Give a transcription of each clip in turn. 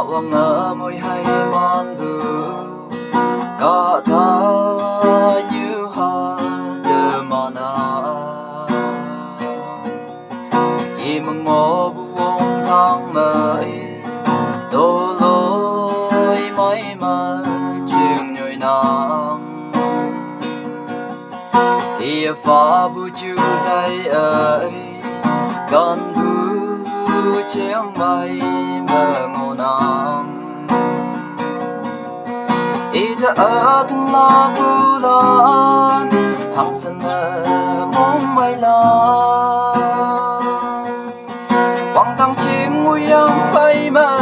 cậu ngỡ môi hay mòn bưu có thơ như hoa từ mòn khi mừng mơ buông tháng mới tô lối mỏi mơ chiều nhồi nắng khi phá bu chiều tay ơi con bu chiều mây mơ ngô nắng ý ta ở từng la bu la hàng sân mong mai la quang thăng chim nguy yang phai mơ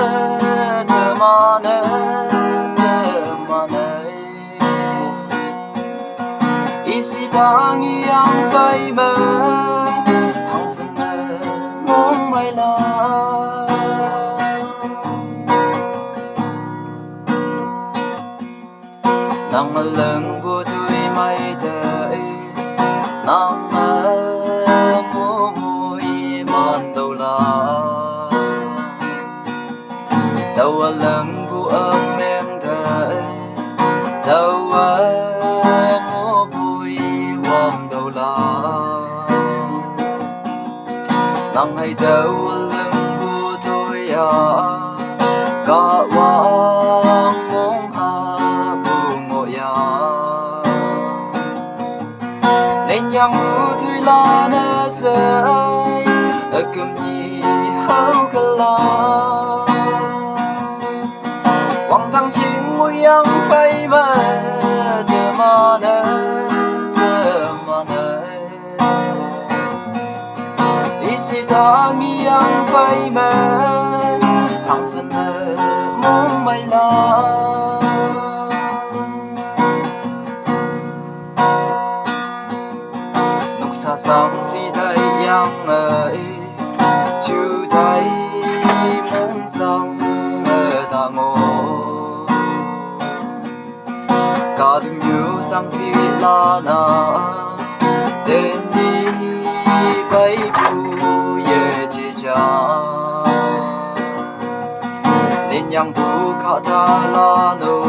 thơ mà nè ý si ta nghi yang phai mơ hàng sân mong mai la nắng lần bùa tôi mây trời nắng mùa mùi mòn đầu la đầu lần bùa âm em trời đầu mùa bùi hoang đầu la nắng hay đầu lần bùa tôi có hoang mong lên yang u thui la na sai ở cầm nhi hao cả la quang thăng chim môi yang phai mơ thơ mà nè ý si ta nghi yang phai mơ hàng sân mong mai la xa xăm si tay yang ơi chú tay muốn xong ta ngô cả từng nhiều sang si la na tên đi bay bu ye chi cha lên yang bu khả tha la nô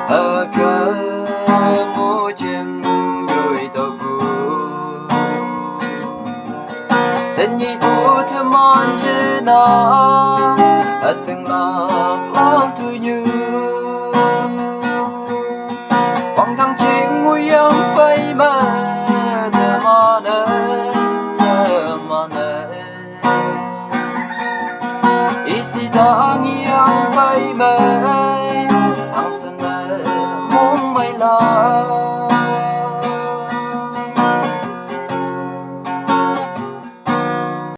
ở cơ mô chân rồi tàu tên nhi bu thơ mòn chê na ở từng lạc thui như quang thăng chinh nguy yang phai mơ thơ mà nè ý si ta nghi yang phai mơ